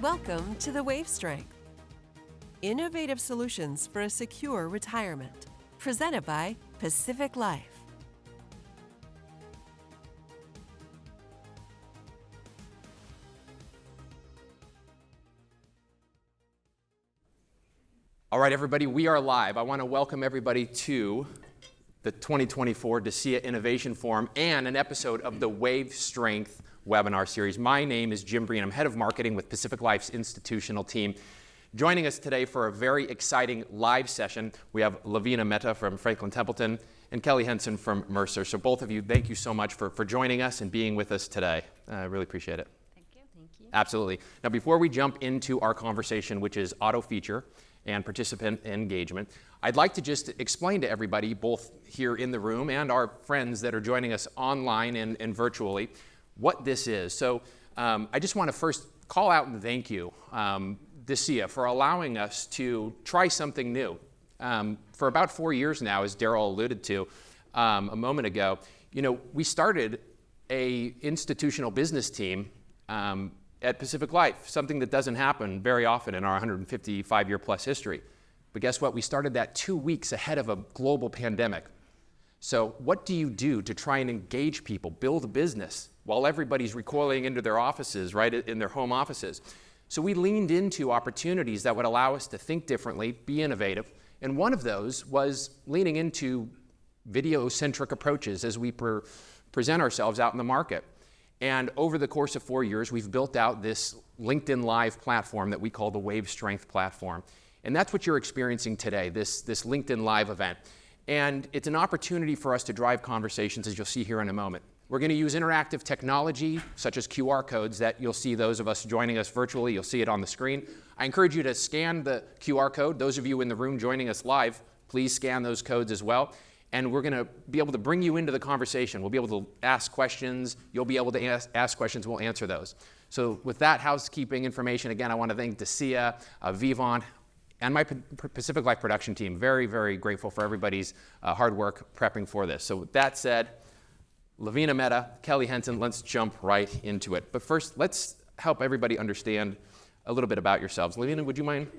Welcome to the Wave Strength. Innovative solutions for a secure retirement. Presented by Pacific Life. All right, everybody, we are live. I want to welcome everybody to the 2024 DECIA Innovation Forum and an episode of the Wave Strength webinar series. My name is Jim Breen. I'm head of marketing with Pacific Life's institutional team. Joining us today for a very exciting live session, we have Lavina Mehta from Franklin Templeton and Kelly Henson from Mercer. So both of you, thank you so much for joining us and being with us today. I really appreciate it. Thank you. Thank you. Absolutely. Now, before we jump into our conversation, which is auto feature and participant engagement, I'd like to just explain to everybody, both here in the room and our friends that are joining us online and virtually, what this is. So I just want to first call out and thank you, DECIA, for allowing us to try something new. For about 4 years now, as Daryl alluded to a moment ago, we started a institutional business team at Pacific Life, something that doesn't happen very often in our 155-year plus history. But guess what? We started that 2 weeks ahead of a global pandemic. So what do you do to try and engage people, build a business while everybody's recoiling into their offices, right, in their home offices? So we leaned into opportunities that would allow us to think differently, be innovative. And one of those was leaning into video-centric approaches as we present ourselves out in the market. And over the course of 4 years, we've built out this LinkedIn Live platform that we call the Wave Strength platform. And that's what you're experiencing today, this LinkedIn Live event. And it's an opportunity for us to drive conversations, as you'll see here in a moment. We're going to use interactive technology, such as QR codes, that you'll see those of us joining us virtually. You'll see it on the screen. I encourage you to scan the QR code. Those of you in the room joining us live, please scan those codes as well. And we're going to be able to bring you into the conversation. We'll be able to ask questions. You'll be able to ask questions. We'll answer those. So with that housekeeping information, again, I want to thank DECIA, Vivant, and my Pacific Life production team. Very, very grateful for everybody's hard work prepping for this. So with that said, Lavina Mehta, Kelly Henson, let's jump right into it. But first, let's help everybody understand a little bit about yourselves. Lavina, would you mind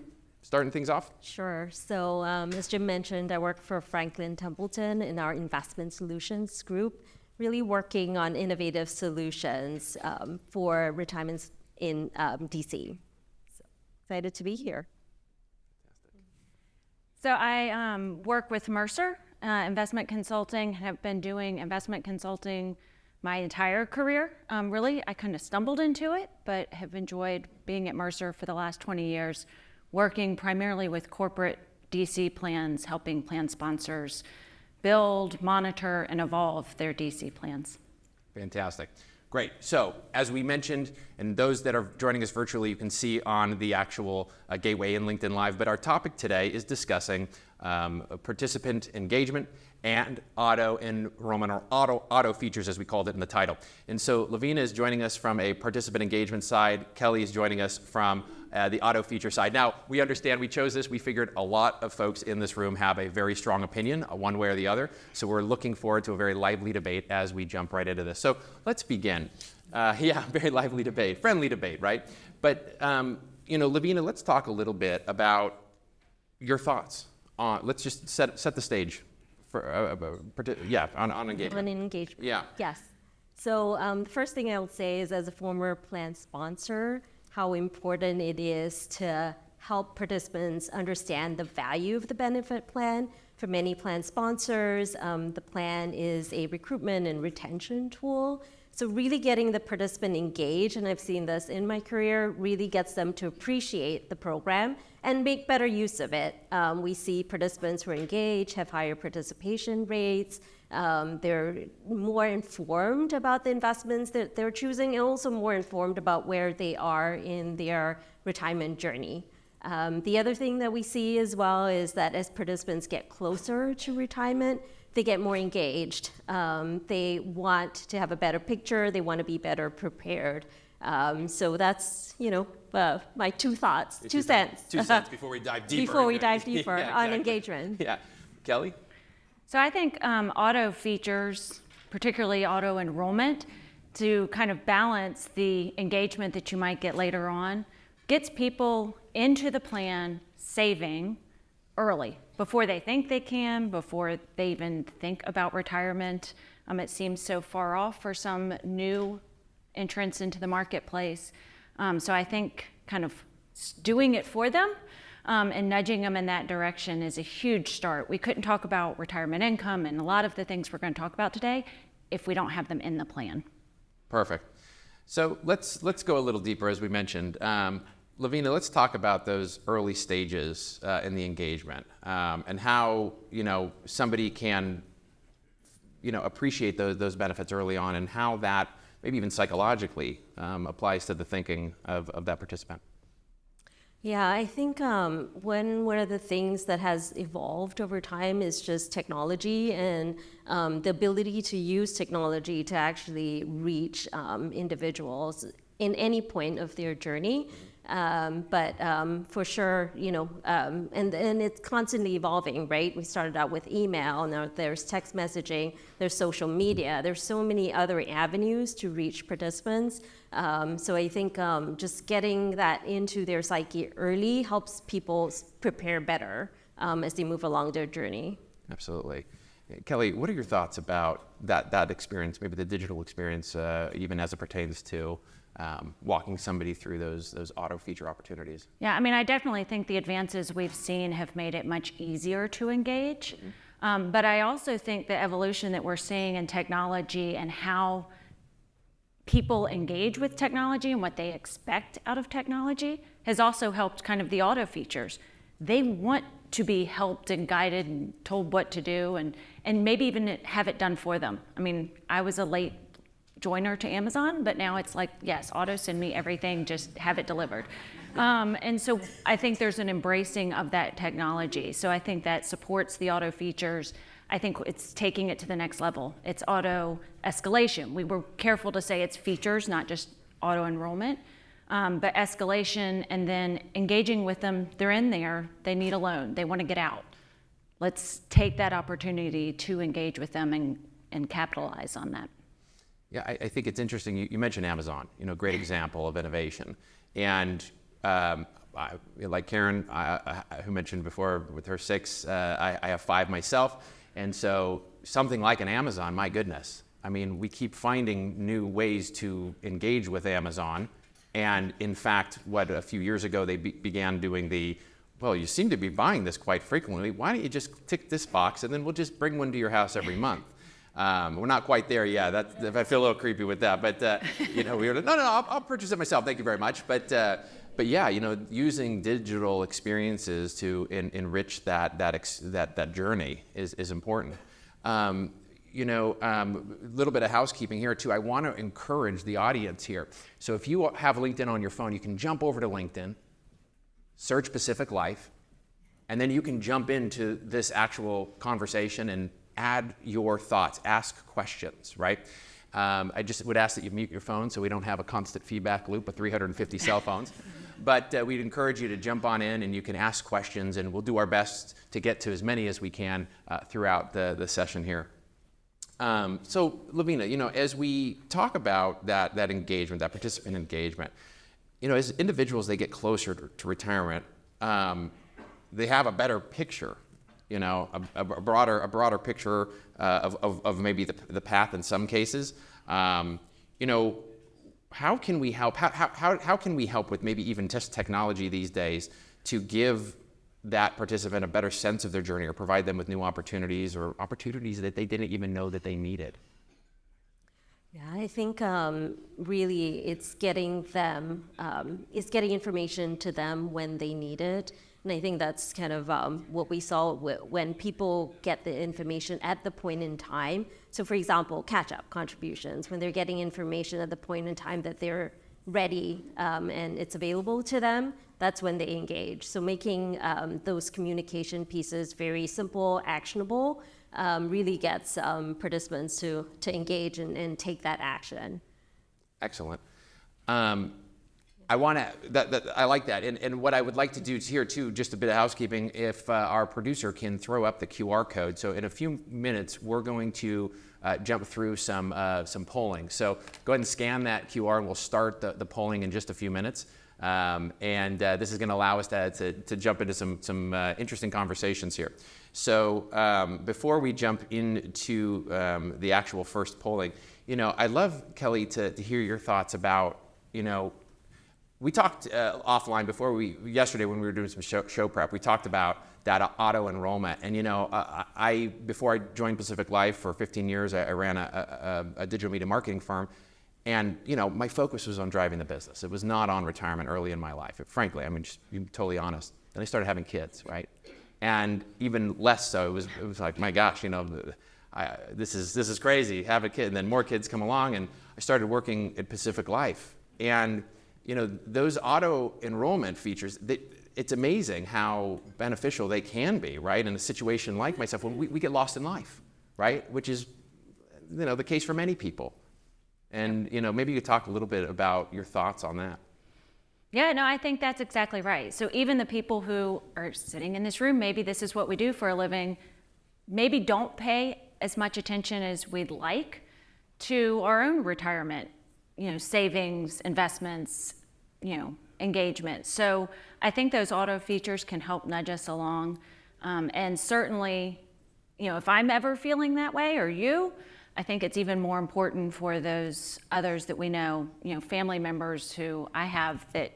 starting things off? Sure. So as Jim mentioned, I work for Franklin Templeton in our investment solutions group, really working on innovative solutions for retirements in DC. So excited to be here. So I work with Mercer Investment Consulting, have been doing investment consulting my entire career. Really, I kind of stumbled into it, but have enjoyed being at Mercer for the last 20 years, working primarily with corporate DC plans, helping plan sponsors build, monitor, and evolve their DC plans. Fantastic. Great. So, as we mentioned, and those that are joining us virtually, you can see on the actual gateway in LinkedIn Live, but our topic today is discussing participant engagement and auto enrollment, or auto features as we called it in the title. And so Lavina is joining us from a participant engagement side. Kelly is joining us from the auto feature side. Now, we understand we chose this. We figured a lot of folks in this room have a very strong opinion, one way or the other. So we're looking forward to a very lively debate as we jump right into this. So let's begin. Yeah, very lively debate, friendly debate, right? But, Lavina, let's talk a little bit about your thoughts on, let's just set the stage for, on engagement. On engagement. Yeah. Yes. So the first thing I will say is, as a former plan sponsor, how important it is to help participants understand the value of the benefit plan. For many plan sponsors, the plan is a recruitment and retention tool. So really getting the participant engaged, and I've seen this in my career, really gets them to appreciate the program and make better use of it. We see participants who are engaged have higher participation rates. They're more informed about the investments that they're choosing, and also more informed about where they are in their retirement journey. The other thing that we see as well is that as participants get closer to retirement, they get more engaged. They want to have a better picture. They want to be better prepared. So that's, my two thoughts, 2 cents. 2 cents before we dive deeper. Before we dive deeper Yeah, on exactly. engagement. Yeah. Kelly? So I think auto features, particularly auto enrollment, to kind of balance the engagement that you might get later on, gets people into the plan saving early, before they think they can, before they even think about retirement. It seems so far off for some new entrants into the marketplace. So I think kind of doing it for them and nudging them in that direction is a huge start. We couldn't talk about retirement income and a lot of the things we're going to talk about today if we don't have them in the plan. Perfect. So let's go a little deeper, as we mentioned. Lavina, let's talk about those early stages in the engagement and how somebody can appreciate those benefits early on, and how that maybe even psychologically applies to the thinking of that participant. Yeah, I think one of the things that has evolved over time is just technology and the ability to use technology to actually reach individuals in any point of their journey. But for sure, and it's constantly evolving, right? We started out with email, now there's text messaging, there's social media, there's so many other avenues to reach participants. So I think just getting that into their psyche early helps people prepare better as they move along their journey. Absolutely. Kelly, what are your thoughts about that experience, maybe the digital experience, even as it pertains to walking somebody through those auto feature opportunities? Yeah, I mean, I definitely think the advances we've seen have made it much easier to engage. But I also think the evolution that we're seeing in technology and how people engage with technology and what they expect out of technology has also helped kind of the auto features. They want to be helped and guided and told what to do and maybe even have it done for them. I mean, I was a late joiner to Amazon, but now it's like, yes, auto send me everything, just have it delivered. And so I think there's an embracing of that technology. So I think that supports the auto features. I think it's taking it to the next level. It's auto escalation. We were careful to say it's features, not just auto enrollment, but escalation and then engaging with them. They're in there, they need a loan, they want to get out. Let's take that opportunity to engage with them and capitalize on that. Yeah, I think it's interesting. You mentioned Amazon, great example of innovation. And like Karen, who mentioned before with her 6, I have 5 myself. And so something like an Amazon, my goodness. I mean, we keep finding new ways to engage with Amazon. And in fact, a few years ago, they began doing well, you seem to be buying this quite frequently. Why don't you just tick this box and then we'll just bring one to your house every month? We're not quite there yet. I feel a little creepy with that, but we were like, no, I'll purchase it myself. Thank you very much. But yeah, using digital experiences to enrich that journey is important. A little bit of housekeeping here too. I want to encourage the audience here. So if you have LinkedIn on your phone, you can jump over to LinkedIn, search Pacific Life, and then you can jump into this actual conversation and add your thoughts, ask questions, right? I just would ask that you mute your phone so we don't have a constant feedback loop of 350 cell phones. But we'd encourage you to jump on in and you can ask questions, and we'll do our best to get to as many as we can throughout the session here. So Lavina, as we talk about that engagement, that participant engagement, as individuals, they get closer to retirement, they have a better picture, a broader picture of maybe the path in some cases. How can we help? How can we help with maybe even just technology these days to give that participant a better sense of their journey, or provide them with new opportunities or opportunities that they didn't even know that they needed? Yeah, I think really it's getting information to them when they need it. And I think that's kind of what we saw when people get the information at the point in time. So for example, catch-up contributions, when they're getting information at the point in time that they're ready and it's available to them, that's when they engage. So making those communication pieces very simple, actionable, really gets participants to engage and take that action. Excellent. I like that. And what I would like to do here too, just a bit of housekeeping, if our producer can throw up the QR code. So in a few minutes, we're going to jump through some polling. So go ahead and scan that QR and we'll start the polling in just a few minutes. This is going to allow us to jump into some interesting conversations here. So before we jump into the actual first polling, I'd love, Kelly, to hear your thoughts about, we talked offline yesterday when we were doing some show prep, we talked about that auto enrollment. And before I joined Pacific Life for 15 years, I ran a digital media marketing firm. And my focus was on driving the business. It was not on retirement early in my life. Frankly, just being totally honest. Then I started having kids, right? And even less so, it was like, my gosh, this is crazy. Have a kid, and then more kids come along, and I started working at Pacific Life. And those auto enrollment features, it's amazing how beneficial they can be, right? In a situation like myself, when we get lost in life, right? Which is, the case for many people. And maybe you could talk a little bit about your thoughts on that. Yeah, no, I think that's exactly right. So even the people who are sitting in this room, maybe this is what we do for a living, maybe don't pay as much attention as we'd like to our own retirement, savings, investments, engagement. So I think those auto features can help nudge us along. And certainly, if I'm ever feeling that way, or you, I think it's even more important for those others that we know, family members who I have that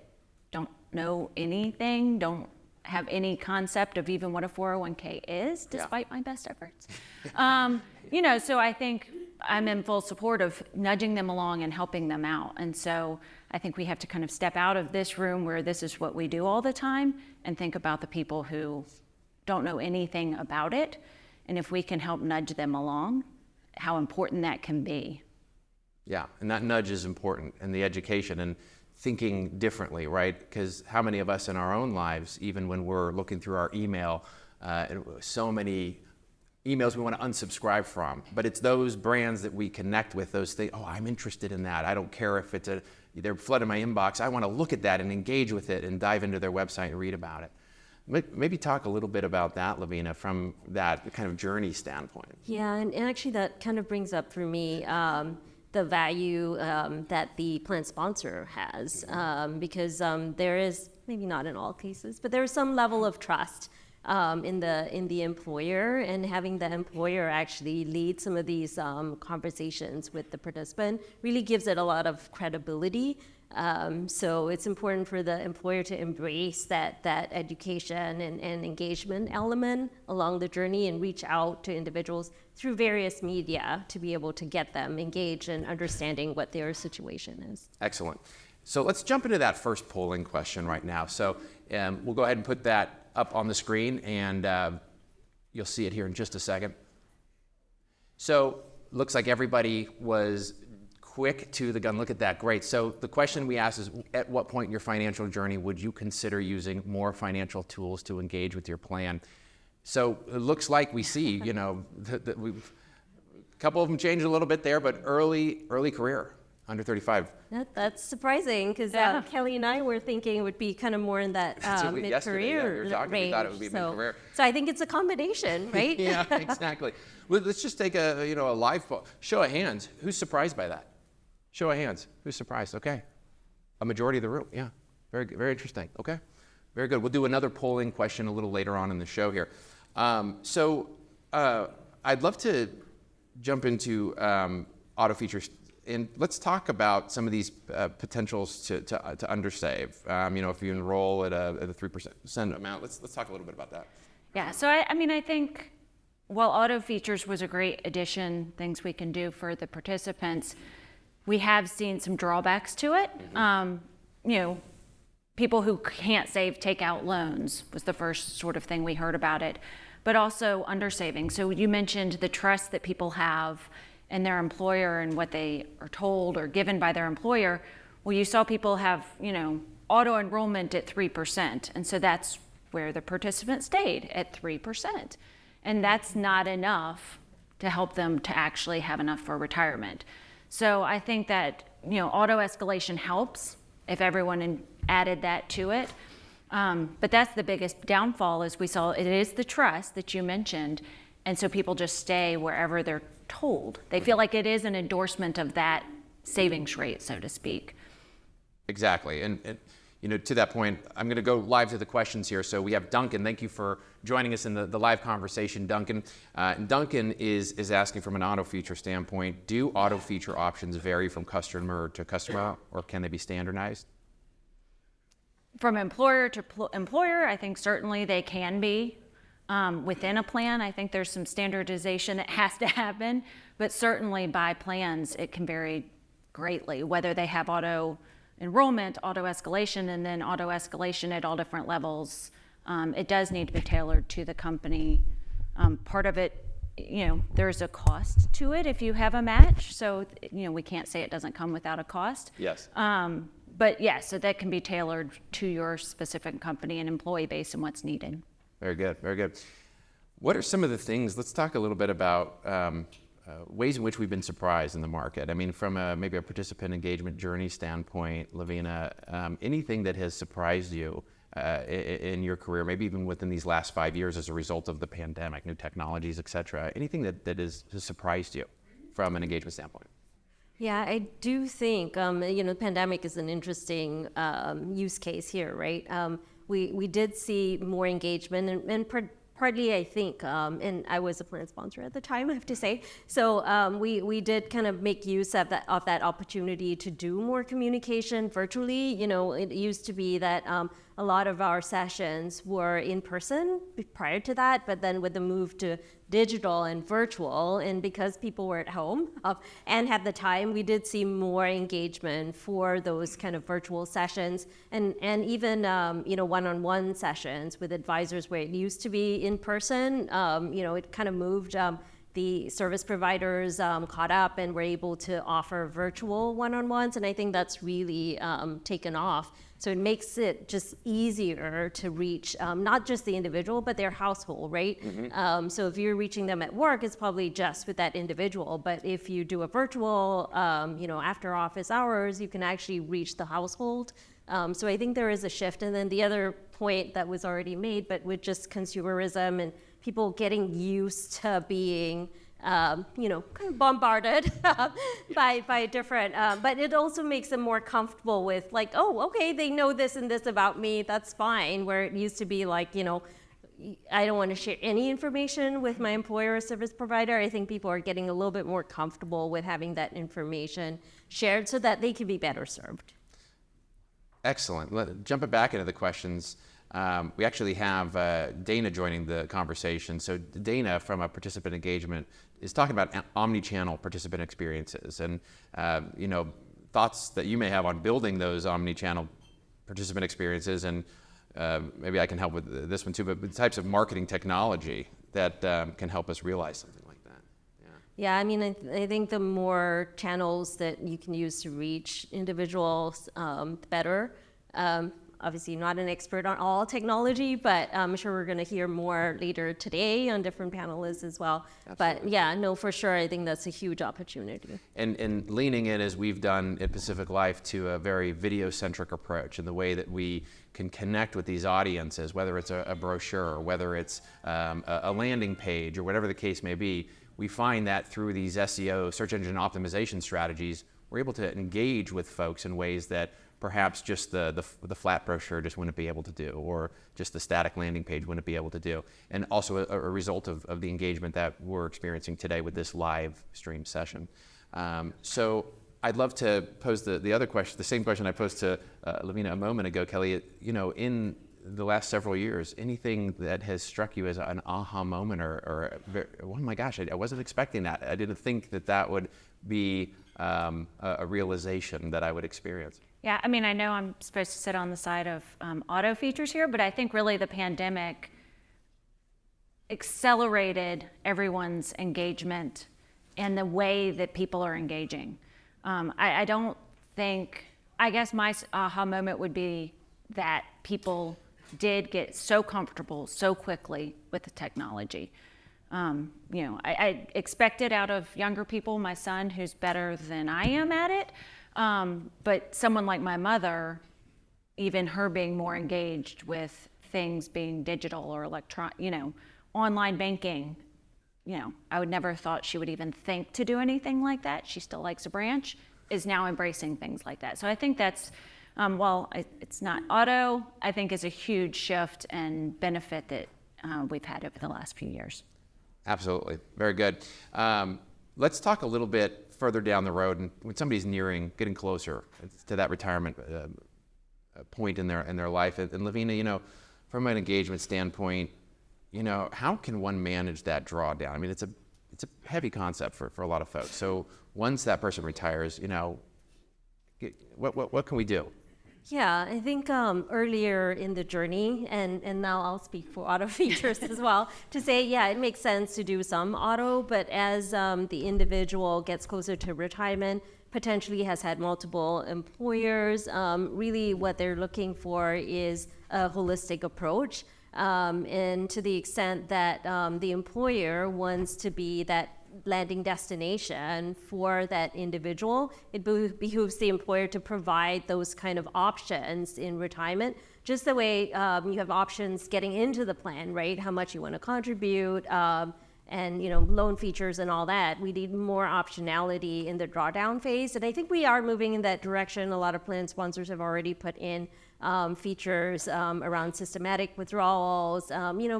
don't know anything, don't have any concept of even what a 401k is, despite my best efforts. So I think I'm in full support of nudging them along and helping them out. And so I think we have to kind of step out of this room where this is what we do all the time and think about the people who don't know anything about it. And if we can help nudge them along, how important that can be. Yeah, and that nudge is important, and the education and thinking differently, right? Because how many of us in our own lives, even when we're looking through our email, so many emails we want to unsubscribe from, but it's those brands that we connect with, those things, I'm interested in that. I don't care if they're flooding my inbox. I want to look at that and engage with it and dive into their website and read about it. Maybe talk a little bit about that, Lavina, from that kind of journey standpoint. Yeah, and actually that kind of brings up for me the value that the plan sponsor has, because there is, maybe not in all cases, but there is some level of trust in the employer, and having the employer actually lead some of these conversations with the participant really gives it a lot of credibility. So it's important for the employer to embrace that education and engagement element along the journey and reach out to individuals through various media to be able to get them engaged in understanding what their situation is. Excellent. So let's jump into that first polling question right now. So we'll go ahead and put that up on the screen, and you'll see it here in just a second. So looks like everybody was quick to the gun. Look at that. Great. So the question we asked is, at what point in your financial journey would you consider using more financial tools to engage with your plan? So it looks like we see, a couple of them changed a little bit there, but early career, under 35. That's surprising, because Kelly and I were thinking it would be kind of more in that mid-career range. We thought it would be mid-career. So I think it's a combination, right? Yeah, exactly. Well, let's just take a live poll. Show of hands. Who's surprised by that? Show of hands. Who's surprised? Okay. A majority of the room. Yeah. Very, very interesting. Okay. Very good. We'll do another polling question a little later on in the show here. I'd love to jump into auto features, and let's talk about some of these potentials to undersave. If you enroll at a 3% amount, let's talk a little bit about that. Yeah. So I think while auto features was a great addition, things we can do for the participants, we have seen some drawbacks to it. Mm-hmm. People who can't save take out loans was the first sort of thing we heard about it, but also undersaving. So you mentioned the trust that people have in their employer and what they are told or given by their employer. Well, you saw people have, auto enrollment at 3%. And so that's where the participant stayed, at 3%. And that's not enough to help them to actually have enough for retirement. So I think that, auto escalation helps if everyone added that to it. But that's the biggest downfall, is we saw it is the trust that you mentioned. And so people just stay wherever they're told. They feel like it is an endorsement of that savings rate, so to speak. Exactly. And To that point, I'm going to go live to the questions here. So we have Duncan. Thank you for joining us in the live conversation, Duncan. Duncan is asking from an auto feature standpoint, do auto feature options vary from customer to customer, or can they be standardized? From employer to employer, I think certainly they can be. Within a plan, I think there's some standardization that has to happen, but certainly by plans, it can vary greatly, whether they have auto enrollment, auto escalation, and then auto escalation at all different levels. It does need to be tailored to the company. Part of it, there's a cost to it if you have a match. So, we can't say it doesn't come without a cost. Yes. But yeah, so that can be tailored to your specific company and employee base and what's needed. Very good, very good. What are some of the things, let's talk a little bit about ways in which we've been surprised in the market. I mean, from maybe a participant engagement journey standpoint, Lavina, anything that has surprised you in your career, maybe even within these last 5 years as a result of the pandemic, new technologies, et cetera, anything that has surprised you from an engagement standpoint? Yeah, I do think, the pandemic is an interesting use case here, right? We did see more engagement and partly, I think, and I was a plan sponsor at the time, I have to say. So we did kind of make use of that opportunity to do more communication virtually. It used to be that a lot of our sessions were in person prior to that, but then with the move to digital and virtual, and because people were at home and had the time, we did see more engagement for those kind of virtual sessions, and even one-on-one sessions with advisors where it used to be in person. It kind of moved. The service providers caught up and were able to offer virtual one-on-ones, and I think that's really taken off. So it makes it just easier to reach not just the individual, but their household, right? Mm-hmm. So if you're reaching them at work, it's probably just with that individual. But if you do a virtual, after office hours, you can actually reach the household. So I think there is a shift. And then the other point that was already made, but with just consumerism and people getting used to being kind of bombarded by different, but it also makes them more comfortable with like, oh, okay, they know this and this about me, that's fine. Where it used to be like, I don't want to share any information with my employer or service provider. I think people are getting a little bit more comfortable with having that information shared so that they can be better served. Excellent. Jumping back into the questions, we actually have Dana joining the conversation. So Dana, from a participant engagement, is talking about omni-channel participant experiences and thoughts that you may have on building those omni-channel participant experiences. And maybe I can help with this one too, but the types of marketing technology that can help us realize something like that. Yeah, I mean, I think the more channels that you can use to reach individuals, the better. Obviously not an expert on all technology, but I'm sure we're going to hear more later today on different panelists as well. Absolutely. But yeah, no, for sure, I think that's a huge opportunity. And leaning in, as we've done at Pacific Life, to a very video-centric approach in the way that we can connect with these audiences, whether it's a brochure or whether it's a landing page or whatever the case may be, we find that through these SEO, search engine optimization strategies, we're able to engage with folks in ways that perhaps just the flat brochure just wouldn't be able to do, or just the static landing page wouldn't be able to do. And also a result of the engagement that we're experiencing today with this live stream session. So I'd love to pose the other question, the same question I posed to Lavina a moment ago, Kelly. In the last several years, anything that has struck you as an aha moment or oh my gosh, I wasn't expecting that. I didn't think that would be a realization that I would experience. Yeah, I mean, I know I'm supposed to sit on the side of auto features here, but I think really the pandemic accelerated everyone's engagement and the way that people are engaging. I guess my aha moment would be that people did get so comfortable so quickly with the technology. I expect it out of younger people, my son, who's better than I am at it. But someone like my mother, even her being more engaged with things being digital or online banking, I would never have thought she would even think to do anything like that. She still likes a branch, is now embracing things like that. So I think that's It's not auto, I think is a huge shift and benefit that we've had over the last few years. Absolutely. Very good. Let's talk a little bit further down the road, and when somebody's getting closer to that retirement point in their life. And Lavina, from an engagement standpoint, how can one manage that drawdown? I mean, it's a heavy concept for a lot of folks. So once that person retires, what can we do? Yeah, I think earlier in the journey, and now I'll speak for auto features as well, to say, yeah, it makes sense to do some auto, but as the individual gets closer to retirement, potentially has had multiple employers, really what they're looking for is a holistic approach. And to the extent that the employer wants to be that landing destination for that individual, it behooves the employer to provide those kind of options in retirement, just the way you have options getting into the plan, right? How much you want to contribute, and loan features and all that. We need more optionality in the drawdown phase, and I think we are moving in that direction. A lot of plan sponsors have already put in features around systematic withdrawals,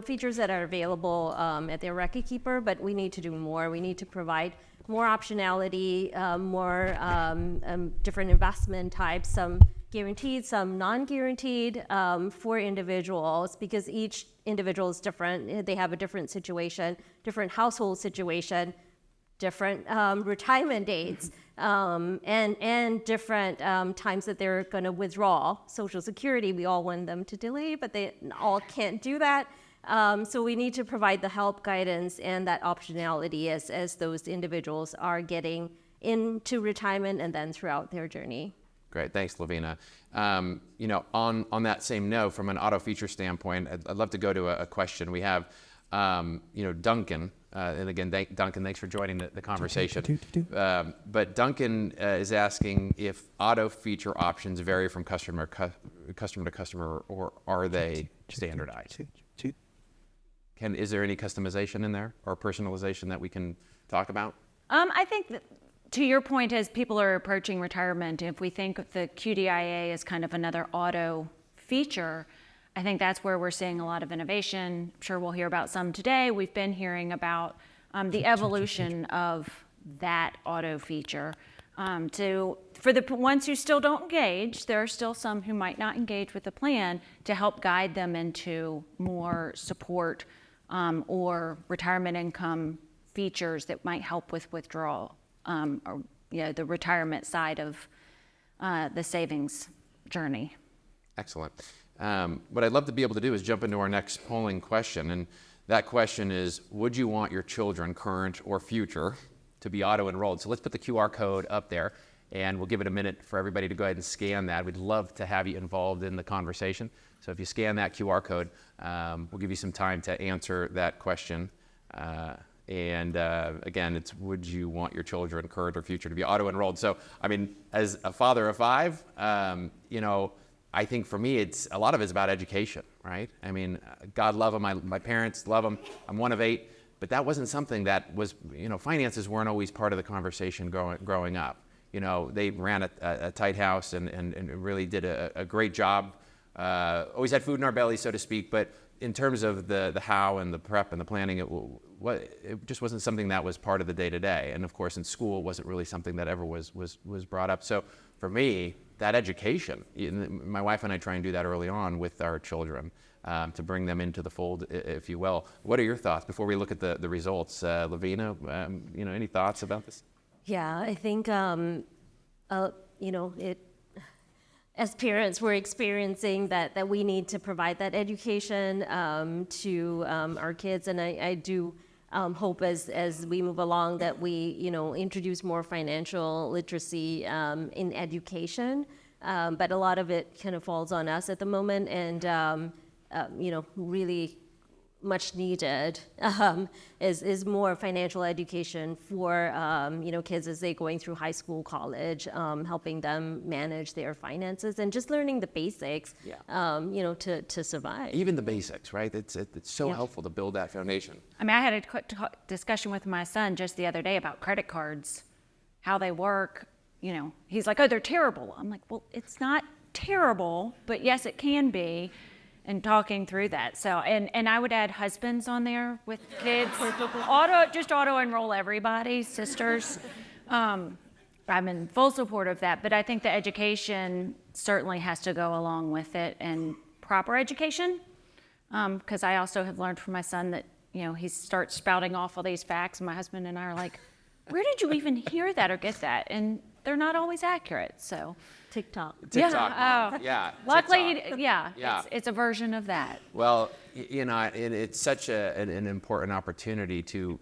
features that are available at their record keeper, but we need to do more. We need to provide more optionality, more different investment types, some guaranteed, some non-guaranteed for individuals, because each individual is different. They have a different situation, different household situation, different retirement dates, and different times that they're going to withdraw Social Security. We all want them to delay, but they all can't do that. So we need to provide the help, guidance, and that optionality as those individuals are getting into retirement and then throughout their journey. Great, thanks, Lavina. On that same note, from an auto feature standpoint, I'd love to go to a question. We have, Duncan, and again, Duncan, thanks for joining the conversation. But Duncan is asking if auto feature options vary from customer to customer, or are they standardized? Is there any customization in there or personalization that we can talk about? I think that, to your point, as people are approaching retirement, if we think of the QDIA as kind of another auto feature, I think that's where we're seeing a lot of innovation. I'm sure we'll hear about some today. We've been hearing about the evolution of that auto feature. For the ones who still don't engage, there are still some who might not engage with the plan, to help guide them into more support or retirement income features that might help with withdrawal. The retirement side of the savings journey. Excellent. What I'd love to be able to do is jump into our next polling question, and that question is, would you want your children, current or future, to be auto-enrolled? So let's put the QR code up there, and we'll give it a minute for everybody to go ahead and scan that. We'd love to have you involved in the conversation. So if you scan that QR code, we'll give you some time to answer that question. Again, it's, would you want your children, current or future, to be auto-enrolled? So, I mean, as a father of 5, I think for me, a lot of it's about education, right? I mean, God love them, my parents love them. I'm one of 8, but that wasn't something that was, finances weren't always part of the conversation growing up. They ran a tight house and really did a great job. Always had food in our bellies, so to speak, but in terms of the how and the prep and the planning, it just wasn't something that was part of the day-to-day. And of course, in school, it wasn't really something that ever was brought up. So for me, that education, my wife and I try and do that early on with our children, to bring them into the fold, if you will. What are your thoughts before we look at the results? Lavina, any thoughts about this? Yeah, I think, as parents, we're experiencing that we need to provide that education to our kids, and I do hope as we move along that we introduce more financial literacy in education, but a lot of it kind of falls on us at the moment, and really much needed is more financial education for kids as they're going through high school, college, helping them manage their finances and just learning the basics, to survive. Even the basics, right? It's so helpful to build that foundation. I mean, I had a quick discussion with my son just the other day about credit cards, how they work. He's like, oh, they're terrible. I'm like, well, it's not terrible, but yes, it can be, and talking through that. So, and I would add husbands on there with kids. Auto enroll everybody, sisters. I'm in full support of that, but I think the education certainly has to go along with it, and proper education, because I also have learned from my son that, he starts spouting off all these facts, and my husband and I are like, where did you even hear that or get that? And they're not always accurate, so. TikTok. Mom. Yeah. Luckily, TikTok. it's a version of that. Well, it's such an important opportunity to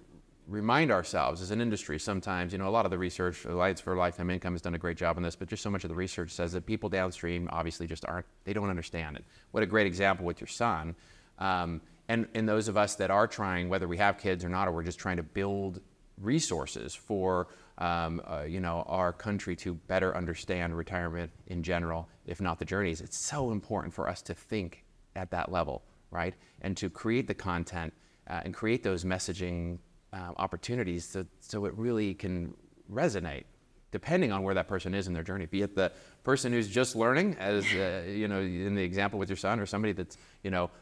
remind ourselves as an industry sometimes, a lot of the research, Alliance for Lifetime Income has done a great job on this, but just so much of the research says that people downstream obviously just they don't understand it. What a great example with your son. And those of us that are trying, whether we have kids or not, or we're just trying to build resources for our country to better understand retirement in general, if not the journeys. It's so important for us to think at that level, right? And to create the content and create those messaging opportunities so it really can resonate, depending on where that person is in their journey. Be it the person who's just learning, as in the example with your son, or somebody that's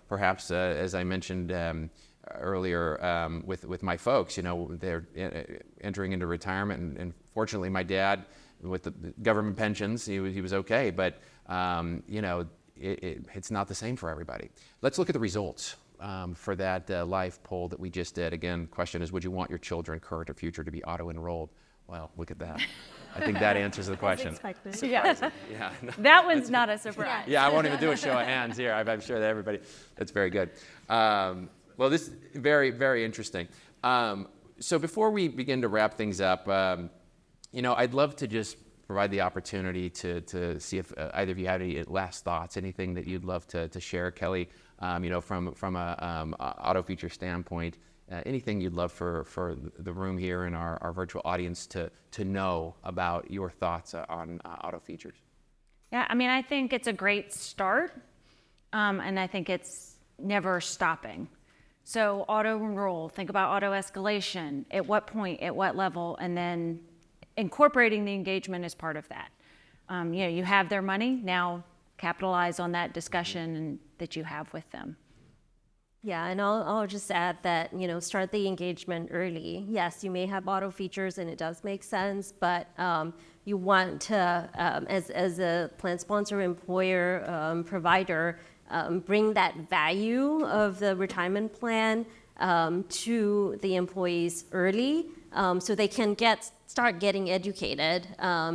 perhaps as I mentioned earlier with my folks, they're entering into retirement, and fortunately my dad, with the government pensions, he was okay, but it's not the same for everybody. Let's look at the results for that life poll that we just did. Again, question is, would you want your children, current or future, to be auto-enrolled? Well, look at that. I think that answers the question. Yeah. No, that one's not a surprise. Yeah, I won't even do a show of hands here. I'm sure that everybody, that's very good. Well, this is very, very interesting. So before we begin to wrap things up, I'd love to just provide the opportunity to see if either of you had any last thoughts, anything that you'd love to share, Kelly, from a auto feature standpoint, anything you'd love for the room here and our virtual audience to know about your thoughts on auto features. Yeah, I think it's a great start, and I think it's never stopping. So auto enroll, think about auto escalation, at what point, at what level, and then incorporating the engagement as part of that. You have their money, now capitalize on that discussion that you have with them. Yeah, and I'll just add that, start the engagement early. Yes, you may have auto features and it does make sense, but you want to, as a plan sponsor, employer, provider, bring that value of the retirement plan to the employees early, so they can start getting educated,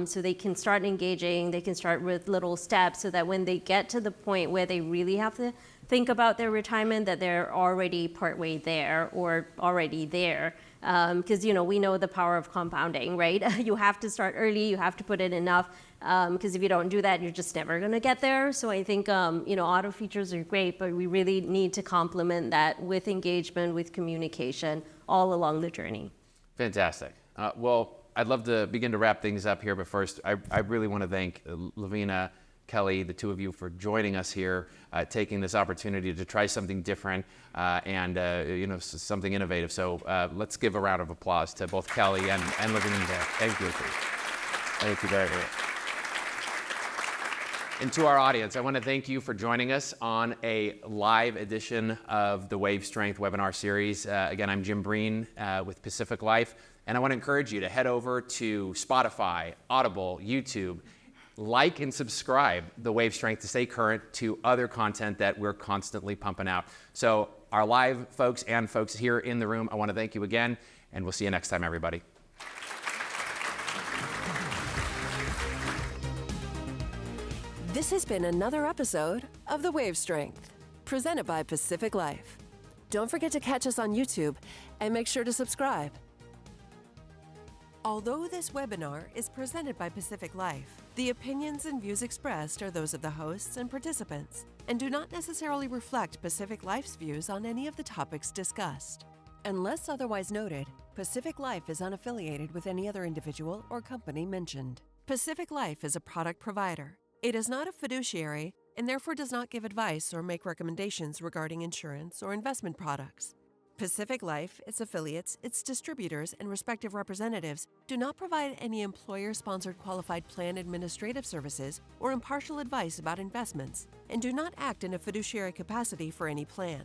so they can start engaging, they can start with little steps, so that when they get to the point where they really have to think about their retirement, that they're already partway there or already there. Because we know the power of compounding, right? You have to start early, you have to put in enough, because if you don't do that, you're just never going to get there. So I think auto features are great, but we really need to complement that with engagement, with communication, all along the journey. Fantastic. Well, I'd love to begin to wrap things up here, but first, I really want to thank Lavina, Kelly, the two of you, for joining us here, taking this opportunity to try something different and something innovative. So let's give a round of applause to both Kelly and Lavina. Thank you. Thank you very much. And to our audience, I want to thank you for joining us on a live edition of the Wave Strength webinar series. Again, I'm Jim Breen with Pacific Life, and I want to encourage you to head over to Spotify, Audible, YouTube, like and subscribe the Wave Strength to stay current to other content that we're constantly pumping out. So our live folks and folks here in the room, I want to thank you again, and we'll see you next time, everybody. This has been another episode of The Wave Strength, presented by Pacific Life. Don't forget to catch us on YouTube and make sure to subscribe. Although this webinar is presented by Pacific Life, the opinions and views expressed are those of the hosts and participants and do not necessarily reflect Pacific Life's views on any of the topics discussed. Unless otherwise noted, Pacific Life is unaffiliated with any other individual or company mentioned. Pacific Life is a product provider. It is not a fiduciary and therefore does not give advice or make recommendations regarding insurance or investment products. Pacific Life, its affiliates, its distributors, and respective representatives do not provide any employer-sponsored qualified plan administrative services or impartial advice about investments, and do not act in a fiduciary capacity for any plan.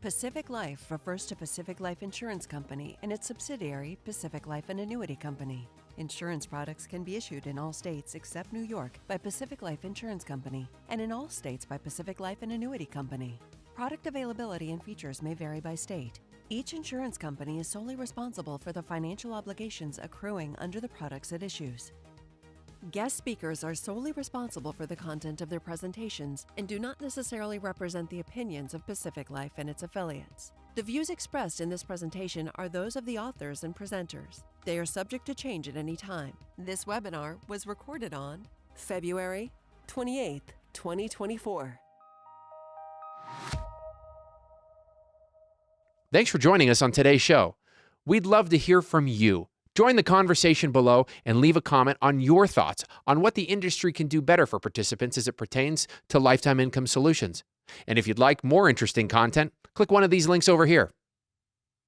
Pacific Life refers to Pacific Life Insurance Company and its subsidiary, Pacific Life and Annuity Company. Insurance products can be issued in all states except New York by Pacific Life Insurance Company and in all states by Pacific Life and Annuity Company. Product availability and features may vary by state. Each insurance company is solely responsible for the financial obligations accruing under the products it issues. Guest speakers are solely responsible for the content of their presentations and do not necessarily represent the opinions of Pacific Life and its affiliates. The views expressed in this presentation are those of the authors and presenters. They are subject to change at any time. This webinar was recorded on February 28th, 2024. Thanks for joining us on today's show. We'd love to hear from you. Join the conversation below and leave a comment on your thoughts on what the industry can do better for participants as it pertains to lifetime income solutions. And if you'd like more interesting content, click one of these links over here.